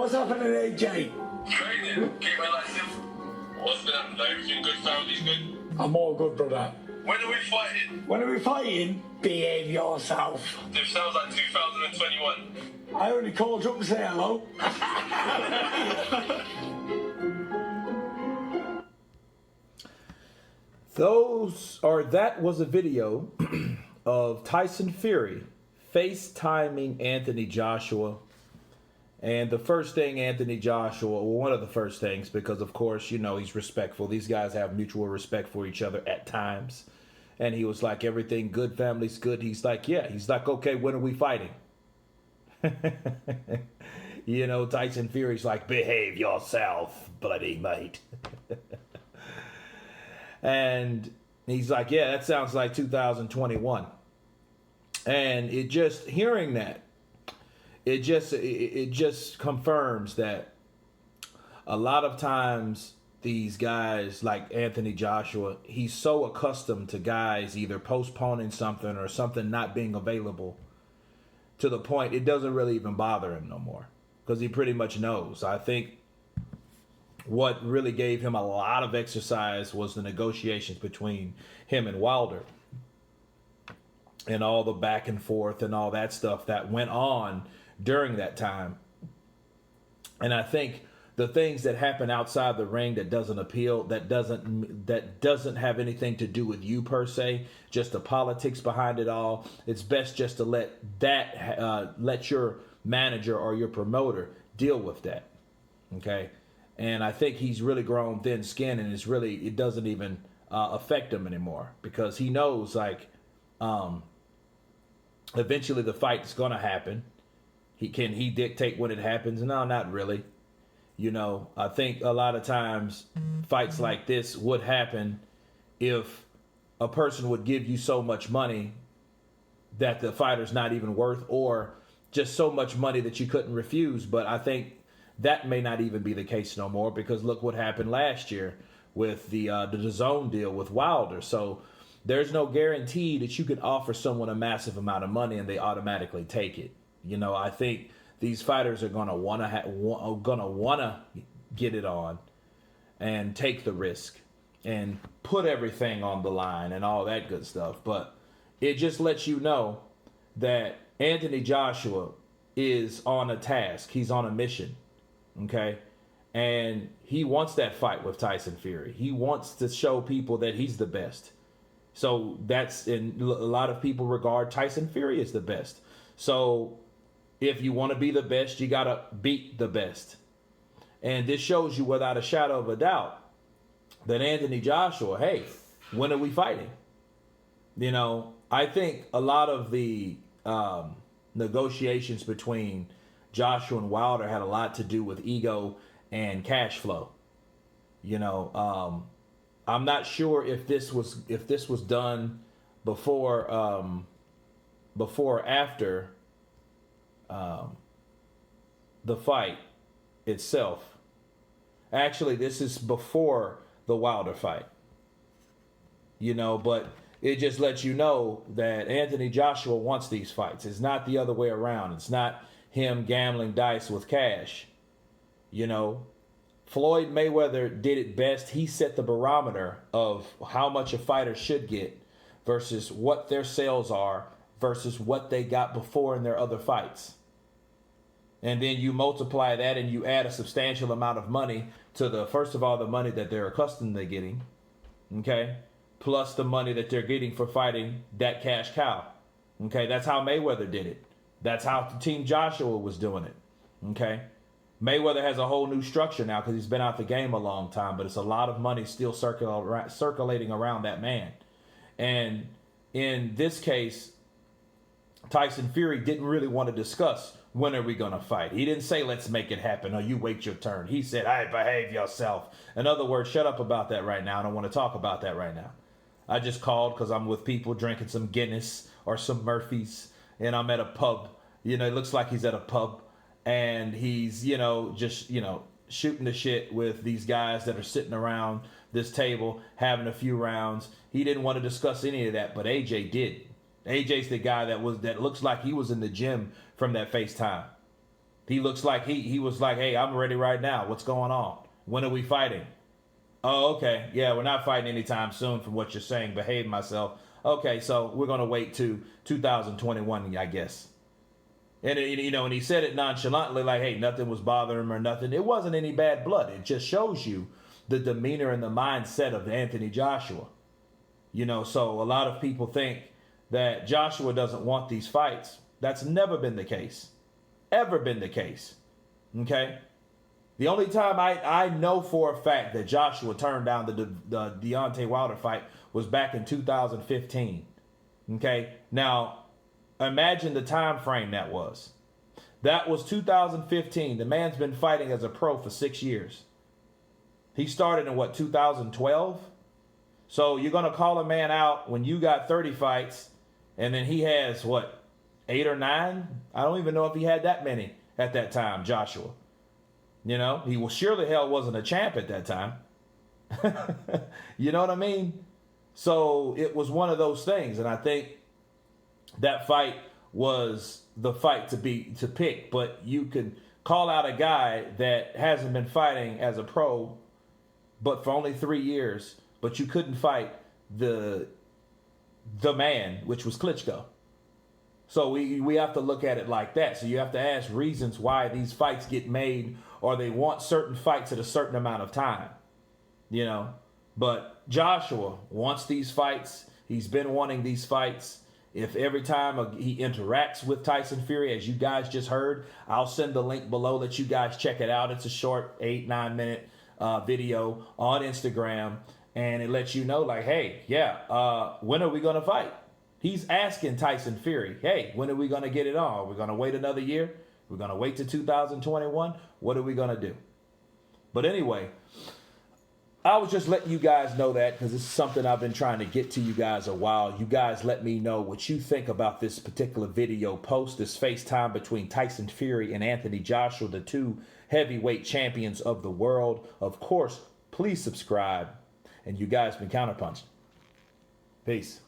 What's happening, AJ? Training, keep my life simple. What's been happening? Everything good? Family's good? I'm all good, brother. When are we fighting? When are we fighting? Behave yourself. It sounds like 2021. I only called you up to say hello. That was a video of Tyson Fury FaceTiming Anthony Joshua. And the first thing Anthony Joshua, well, one of the first things, because of course, you know, he's respectful. These guys have mutual respect for each other at times. And he was like, everything good, family's good. He's like, yeah. He's like, okay, when are we fighting? You know, Tyson Fury's like, behave yourself, bloody mate. And he's like, yeah, that sounds like 2021. And it just, hearing that, it just confirms that a lot of times these guys like Anthony Joshua, he's so accustomed to guys either postponing something or something not being available to the point it doesn't really even bother him no more, because he pretty much knows. I think what really gave him a lot of exercise was the negotiations between him and Wilder and all the back and forth and all that stuff that went on during that time. And I think the things that happen outside the ring that doesn't appeal, that doesn't have anything to do with you per se, just the politics behind it all, it's best just to let your manager or your promoter deal with that. Okay. And I think he's really grown thin skin, and it doesn't even affect him anymore, because he knows, like, eventually the fight is going to happen. Can he dictate when it happens? No, not really. You know, I think a lot of times fights like this would happen if a person would give you so much money that the fighter's not even worth, or just so much money that you couldn't refuse. But I think that may not even be the case no more, because look what happened last year with the DAZN deal with Wilder. So there's no guarantee that you can offer someone a massive amount of money and they automatically take it. You know, I think these fighters are gonna wanna get it on and take the risk and put everything on the line and all that good stuff. But it just lets you know that Anthony Joshua is on a task. He's on a mission. Okay. And he wants that fight with Tyson Fury. He wants to show people that he's the best. So and a lot of people regard Tyson Fury as the best. So if you want to be the best, you got to beat the best. And this shows you without a shadow of a doubt that Anthony Joshua, hey, when are we fighting? You know, I think a lot of the negotiations between Joshua and Wilder had a lot to do with ego and cash flow. You know, I'm not sure if this was done before or after the fight itself. Actually, this is before the Wilder fight. You know, but it just lets you know that Anthony Joshua wants these fights. It's not the other way around. It's not him gambling dice with cash. You know, Floyd Mayweather did it best. He set the barometer of how much a fighter should get versus what their sales are versus what they got before in their other fights. And then you multiply that and you add a substantial amount of money to first of all, the money that they're accustomed to getting. Okay. Plus the money that they're getting for fighting that cash cow. Okay. That's how Mayweather did it. That's how Team Joshua was doing it. Okay. Mayweather has a whole new structure now because he's been out the game a long time, but it's a lot of money still circulating around that man. And in this case, Tyson Fury didn't really want to discuss when are we going to fight. He didn't say, let's make it happen, or you wait your turn. He said, hey, behave yourself. In other words, shut up about that right now. I don't want to talk about that right now. I just called because I'm with people drinking some Guinness or some Murphy's, and I'm at a pub. You know, it looks like he's at a pub, and he's, you know, just, you know, shooting the shit with these guys that are sitting around this table, having a few rounds. He didn't want to discuss any of that, but AJ did. AJ's the guy that looks like he was in the gym from that FaceTime. He looks like he was like, hey, I'm ready right now. What's going on? When are we fighting? Oh, okay. Yeah, we're not fighting anytime soon from what you're saying. Behave myself. Okay, so we're going to wait to 2021, I guess. And, and he said it nonchalantly, like, hey, nothing was bothering him or nothing. It wasn't any bad blood. It just shows you the demeanor and the mindset of Anthony Joshua. So a lot of people think that Joshua doesn't want these fights. That's never been the case. Ever been the case. Okay? The only time I know for a fact that Joshua turned down the Deontay Wilder fight was back in 2015. Okay? Now, imagine the time frame that was. That was 2015. The man's been fighting as a pro for 6 years. He started in 2012? So you're going to call a man out when you got 30 fights and then he has 8 or 9? I don't even know if he had that many at that time, Joshua. He surely hell wasn't a champ at that time. You know what I mean? So it was one of those things. And I think that fight was the fight to pick. But you could call out a guy that hasn't been fighting as a pro, but for only 3 years, but you couldn't fight the man, which was Klitschko. So we have to look at it like that. So you have to ask reasons why these fights get made, or they want certain fights at a certain amount of time. But Joshua wants these fights. He's been wanting these fights. If every time he interacts with Tyson Fury, as you guys just heard, I'll send the link below, let you guys check it out. It's a short 8-9 minute video on Instagram, and it lets you know, like, hey, when are we going to fight? He's asking Tyson Fury, hey, when are we going to get it on? Are we going to wait another year? We're going to wait to 2021? What are we going to do? But anyway, I was just letting you guys know that because it's something I've been trying to get to you guys a while. You guys let me know what you think about this particular video post, this FaceTime between Tyson Fury and Anthony Joshua, the two heavyweight champions of the world. Of course, please subscribe. And you guys been counterpunching. Peace.